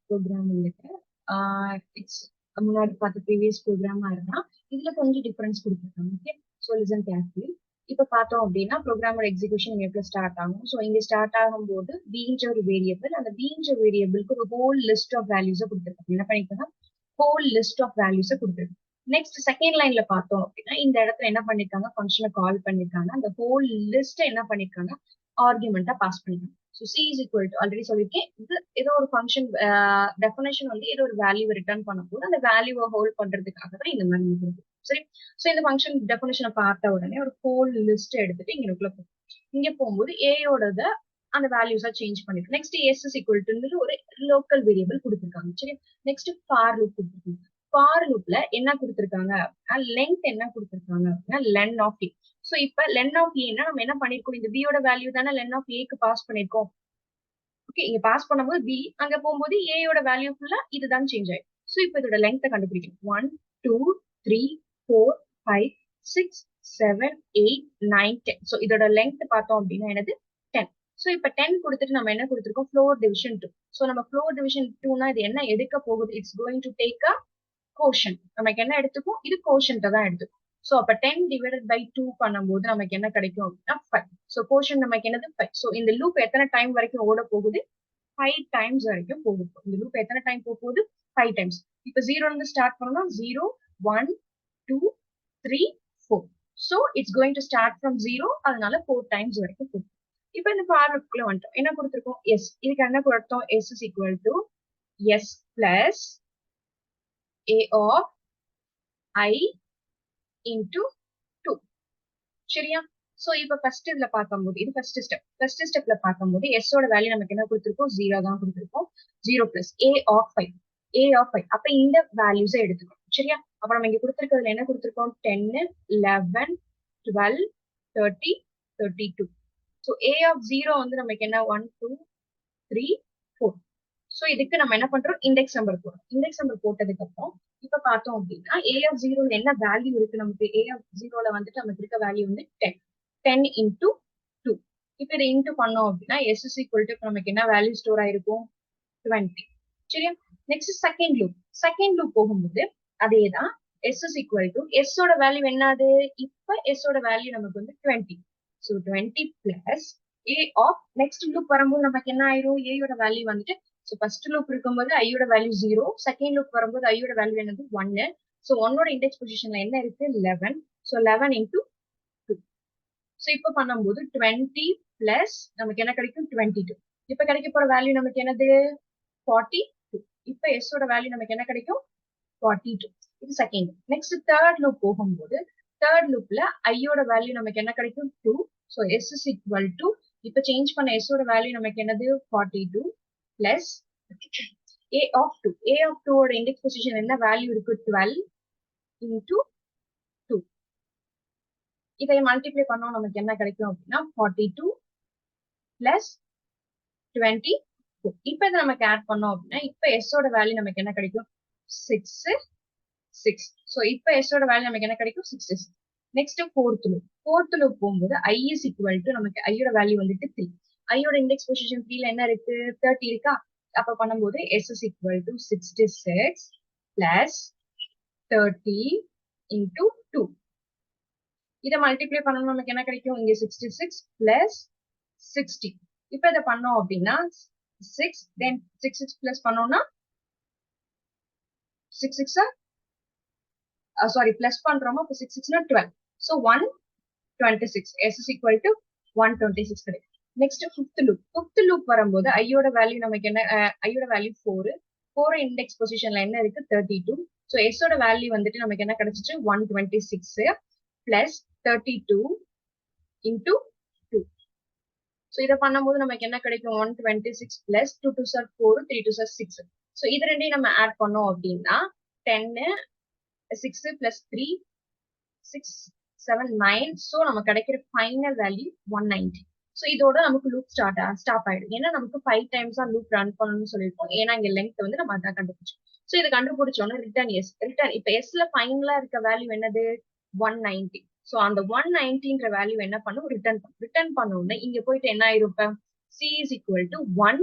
Program இருக்கு. It's முன்னாடி பார்த்த ப்ரீவியஸ் ப்ரோக்ராமா இருந்தா இதுல கொஞ்சம் டிஃபரன்ஸ் கொடுத்துருக்காங்க. Okay, so listen carefully. இப்ப பார்த்தோம் அப்படின்னா ப்ரோக்ராமோட எக்ஸிகூஷன் எப்படி ஸ்டார்ட் ஆகும். ஸோ இங்க ஸ்டார்ட் ஆகும்போது பீன்ற ஒரு வேரியபிள், அந்த பீன்ற வேரியபிளுக்கு ஒரு ஹோல் லிஸ்ட் ஆஃப் வேல்யூஸை கொடுத்துருக்காங்க. என்ன பண்ணிருக்காங்க, ஹோல் லிஸ்ட் ஆஃப் வேல்யூஸை கொடுத்துருக்காங்க. நெக்ஸ்ட் செகண்ட் லைன்ல பார்த்தோம் அப்படின்னா இந்த இடத்துல என்ன பண்ணிருக்காங்க, ஃபங்க்ஷனை கால் பண்ணிருக்காங்க. அந்த ஹோல் லிஸ்ட் என்ன பண்ணிருக்காங்க, ஆர்குமெண்டா பாஸ் பண்ணிருக்காங்க. So C is equal to already சொல்லியிருக்கேன், இது ஏதோ ஒரு ஃபங்க்ஷன் டெஃபினேஷன் வந்து ஏதோ ஒரு வேல்யூ ரிட்டர்ன் பண்ணும்போது அந்த வேல்யூவை ஹோல்ட் பண்றதுக்காக தான் இந்த மாதிரி இருக்கு. சரி, ஸோ இந்த ஃபங்க்ஷன் டெஃபினேஷனை பார்த்த உடனே ஒரு ஹோல் லிஸ்ட் எடுத்துட்டு இங்க இங்க போகும்போது ஏயோட அந்த வேல்யூஸா சேஞ்ச் பண்ணிருக்கு. Next S is equal to ஒரு லோக்கல் வேரியபிள் கொடுத்துருக்காங்க. சரி, நெக்ஸ்ட் ஃபார் லூப் கொடுத்துருக்காங்க. ஃபார் லூப்ல என்ன கொடுத்துருக்காங்க, லென்த் என்ன கொடுத்துருக்காங்க அப்படின்னா லென் ஆஃப் ஏ. சோ இப்ப லென் ஆஃப் ஏன்னா நம்ம என்ன பண்ணிருக்கோம், இந்த பியோட வேல்யூ தானே லென் ஆஃப் ஏக்கு பாஸ் பண்ணிருக்கோம். ஓகே, இங்க பாஸ் பண்ணும்போது பி, அங்க போகும்போது ஏயோட வேல்யூ ஃபுல்லா இதுதான் சேஞ்ச் ஆயிடும். சோ இப்ப இதோட லென்த்தை கண்டுபிடிக்கணும். 1 2 3 4 5 6 7 8 9 10. சோ இதோட லென்த் பார்த்தோம் அப்படின்னா என்னது 10. சோ இப்ப 10 கொடுத்துட்டு நம்ம என்ன கொடுத்துருக்கோம், ஃப்ளோர் டிவிஷன் 2. சோ நம்ம ஃப்ளோர் டிவிஷன் 2னா இது என்ன எடுக்க போகுது, it's going to take a quotient. நமக்கு என்ன எடுத்துக்கும், இது கோஷன்ட்ட தான் எடுத்துக்கும். சோ அப்ப 10 டிவைடட் பை 2 பண்ணும்போது நமக்கு என்ன கிடைக்கும் அப்படின்னா 5. சோ கோஷன் நமக்கு என்னது 5. சோ இந்த லூப் எத்தனை டைம் வரைக்கும் ஓட போகுது, 5 டைம்ஸ் வரைக்கும் போகுது. இந்த லூப் எத்தனை டைம் போகுது, 5 டைம்ஸ். இப்ப 0 இருந்து ஸ்டார்ட் பண்ணோம்னா 0 1 2 3 4. So it's going to start from 0, அதனால 4 டைம்ஸ் வரைக்கும் போகுது. இப்ப இந்த ஃபார் லூப்க்குள்ள வந்துட்டோம். என்ன கொடுத்துருக்கோம், எஸ். இதுக்கு என்ன கொடுத்தோம், S is equal to S plus a of I into 2. சரியா, சோ இப்ப ஃபர்ஸ்ட் இதுல பார்க்கும்போது இது ஃபர்ஸ்ட் ஸ்டெப். ஃபர்ஸ்ட் ஸ்டெப்ல பார்க்கும்போது எஸ் ஓட வேல்யூ நமக்கு என்ன கொடுத்திருக்கோம், 0 தான் கொடுத்திருக்கோம். 0 plus a of 5. a of 5. அப்ப இந்த வேல்யூஸை எடுத்துக்கணும். சரியா, அப்ப நம்ம இங்க கொடுத்திருக்கிறதுல என்ன கொடுத்திருக்கோம், 10 11 12 30 32. சோ a of 0 வந்து நமக்கு என்ன 1 2 3 4. சோ இதுக்கு நம்ம என்ன பண்றோம், இண்டெக்ஸ் நம்பர் போடுறோம். இண்டெக்ஸ் நம்பர் போட்டதுக்கு அப்புறம் இப்ப பார்த்தோம் அப்படின்னா a of 0 என்ன வேல்யூ இருக்கு நமக்கு, a of 0ல வந்துட்டு நமக்கு இருக்க வேல்யூ வந்து 10 into 2. இப்ப இதை இன்டு பண்ணோம் அப்படின்னா s is equal to நமக்கு என்ன வேல்யூ ஸ்டோர் ஆயிருக்கும், 20. சரியா, நெக்ஸ்ட் செகண்ட் லூப் போகும்போது அதேதான், s is equal to s ஓட வேல்யூ என்னது, இப்ப s ஓட வேல்யூ நமக்கு வந்து 20. So 20 plus a of next loop வரும்போது நமக்கு என்ன ஆயிரும், a யோட வேல்யூ வந்துட்டு, சோ ஃபர்ஸ்ட் லூப் இருக்கும்போது ஐயோட வேல்யூ 0, செகண்ட் லூப் வரும்போது ஐயோட வேல்யூ என்னது 1. சோ 1ஓட இண்டெக்ஸ் பொசிஷன்ல என்ன இருக்கு 11. So 11 into 2. சோ இப்ப பண்ணும்போது 20 பிளஸ் நமக்கு என்ன கிடைக்கும் 22. இப்ப கிடைக்க போற வேல்யூ நமக்கு என்னது 42. இப்ப s ஓட வேல்யூ நமக்கு என்ன கிடைக்கும் 42. இது செகண்ட். நெக்ஸ்ட் தேர்ட் லூப் போகும்போது தேர்ட் லூப்ல ஐயோட வேல்யூ நமக்கு என்ன கிடைக்கும் 2. So s is equal to இப்ப சேஞ்ச் பண்ண s ஓட வேல்யூ நமக்கு என்னது 42 plus a of 2. a of 2 ஓட இண்டெக்ஸ் பொசிஷன் என்ன வேல்யூ இருக்கு 12 into 2. இதை மல்டிப்ளை பண்ணோம் நமக்கு என்ன கிடைக்கும் அப்படின்னா 42 plus 24. இப்ப இதை நமக்கு ஆட் பண்ணோம் அப்படின்னா இப்ப s ஓட வேல்யூ நமக்கு என்ன கிடைக்கும் 6. சோ இப்ப s ஓட வேல்யூ நமக்கு என்ன கிடைக்கும் 6. நெக்ஸ்ட் ஃபோர்த் லூப் போகும்போது i is equal to நமக்கு i யோட வேல்யூ வந்துட்டு 3. i யோட இண்டெக்ஸ் பொசிஷன் 3ல என்ன இருக்கு 30 இருக்கா. அப்ப பண்ணும்போது s is equal to 66 plus 30 into 2. இதை மல்டிப்ளை பண்ணணும் நமக்கு என்ன கிடைக்கும், இங்க 66 plus 60. இப்ப இதை பண்ணோம் அப்படின்னா 6 then 66 plus பண்ணோம்னா 66 சாரி பிளஸ் பண்றோமா, அப்ப 66னா 12. So 126. s is equal to 126 கிடைக்கும். நெக்ஸ்ட் ஃபிஃப்த் லூப் வரும்போது ஐயோட வேல்யூ நமக்கு என்ன, ஐயோட வேல்யூ 4 இண்டெக்ஸ் பொசிஷன்ல என்ன இருக்கு 32. சோ s ஓட வேல்யூ வந்துட்டு நமக்கு என்ன கிடைச்சிச்சு 126 பிளஸ் 32 into 2. சோ இதை பண்ணும்போது நமக்கு என்ன கிடைக்கும் 126 பிளஸ் 2 2 சார் 4 3 2 சார் 6. சோ இது ரெண்டையும் நம்ம ஆட் பண்ணோம் அப்படின்னா 10 6 பிளஸ் 3 6 7 9. சோ நமக்கு கிடைக்கிற ஃபைனல் வேல்யூ 190. சோ இதோட நமக்கு லூப் ஸ்டாப் ஆயிடும். ஏன்னா நமக்கு 5 டைம்ஸ் தான் லூப் ரன் பண்ணணும்னு சொல்லியிருக்கோம். ஏன்னா இங்க லெங்த் வந்து நம்ம அதான் கண்டுபிடிச்சோம். சோ இதை கண்டுபிடிச்சோன்னா ரிட்டர்ன் எஸ். இப்ப எஸ்ல ஃபைனலா இருக்க வேல்யூ என்னது 190. சோ அந்த 190ன்ற வேல்யூ என்ன பண்ணும், ரிட்டர்ன் பண்ணோம்னா இங்க போயிட்டு என்ன ஆயிரும், இப்ப c is equal to 1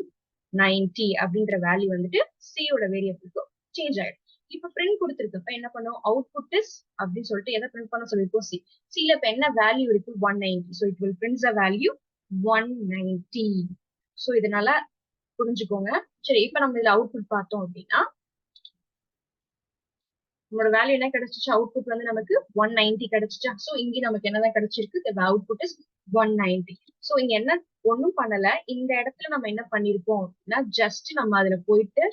90 அப்படின்ற வேல்யூ வந்துட்டு சியோட வேரியபிளுக்கு சேஞ்ச் ஆயிடும். இப்ப பிரிண்ட் கொடுத்துருக்கப்ப என்ன பண்ணும், அவுட்புட் இஸ் அப்படின்னு சொல்லிட்டு எதை பிரிண்ட் பண்ண சொல்லிருக்கோம், சி. சில இப்ப என்ன வேல்யூ இருக்கு, 190. So it will print the value 190. So இதனால புரிஞ்சுக்கோங்க. சரி, இப்ப நம்ம இதுல அவுட்புட் பார்த்தோம் அப்படின்னா நம்மளோட வேல்யூ என்ன கிடைச்சிச்சு, அவுட்புட் வந்து நமக்கு 190 கிடைச்சிச்சா. சோ இங்க நமக்கு என்னதான் கிடைச்சிருக்கு, அவுட்புட் இஸ் 190. சோ இங்க என்ன ஒண்ணும் பண்ணல, இந்த இடத்துல நம்ம என்ன பண்ணிருக்கோம் அப்படின்னா ஜஸ்ட் நம்ம அதுல போயிட்டு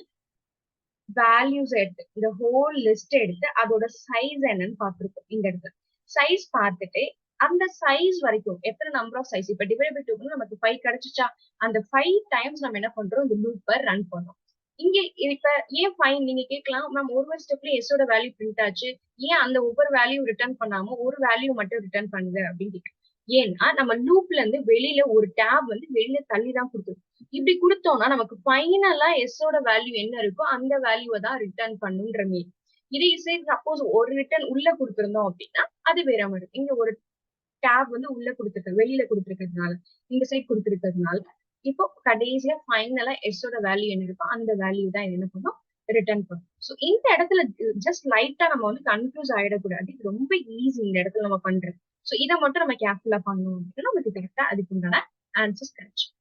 வேல்யூஸ் எடுத்து இந்த ஹோல் லிஸ்ட் எடுத்து அதோட சைஸ் என்னன்னு பார்த்திருக்கோம். இந்த இடத்துல சைஸ் பார்த்துட்டு அந்த சைஸ் வரைக்கும் எத்தனை நம்பர் ஆஃப் சைஸ், இப்ப டிவைட் பை 2 நமக்கு 5 கிடைச்சிச்சா, அந்த 5 டைம்ஸ் நம்ம என்ன பண்றோம், இந்த லூப்பை ரன் பண்றோம். இங்க இப்ப ஏன் ஃபைன் நீங்க கேட்கலாம், மேம் ஒரு ஸ்டெப்ல எஸ் ஓட வேல்யூ பிரிண்ட் ஆச்சு, ஏன் அந்த ஒவ்வொரு வேல்யூ ரிட்டர்ன் பண்ணாம ஒரு வேல்யூ மட்டும் ரிட்டர்ன் பண்ணுது அப்படின்னு கேட்கு. ஏன்னா நம்ம லூப்ல இருந்து வெளியில ஒரு டேப் வந்து வெளியில தள்ளி தான் கொடுத்துருக்கோம். இப்படி கொடுத்தோம்னா நமக்கு ஃபைனலா எஸ் ஓட வேல்யூ என்ன இருக்கோ அந்த வேல்யூவை தான் ரிட்டர்ன் பண்ணுன்ற மாரி. இதே சப்போஸ் ஒரு ரிட்டர்ன் உள்ள கொடுத்திருந்தோம் அப்படின்னா அது வேற மாதிரி. இங்க ஒரு டேப் வந்து உள்ள கொடுத்துருக்கு, வெளியில கொடுத்துருக்கிறதுனால, இந்த சைட் கொடுத்துருக்கிறதுனால இப்போ கடைசியா ஃபைனலா எஸ் ஓட வேல்யூ என்ன இருக்கோ அந்த வேல்யூ தான் என்ன பண்ணும், ரிட்டர்ன் பண்ணும். சோ இந்த இடத்துல ஜஸ்ட் லைட்டா நம்ம வந்து கன்ஃபியூஸ் ஆயிடக்கூடாது. இது ரொம்ப ஈஸி இந்த இடத்துல நம்ம பண்றது. சோ இதை மட்டும் நம்ம கேர்ஃபுல்லா பண்ணணும் அப்படின்னா நமக்கு கரெக்டா அதுக்கு உண்டான ஆன்சர்ஸ் கிடைக்கும்.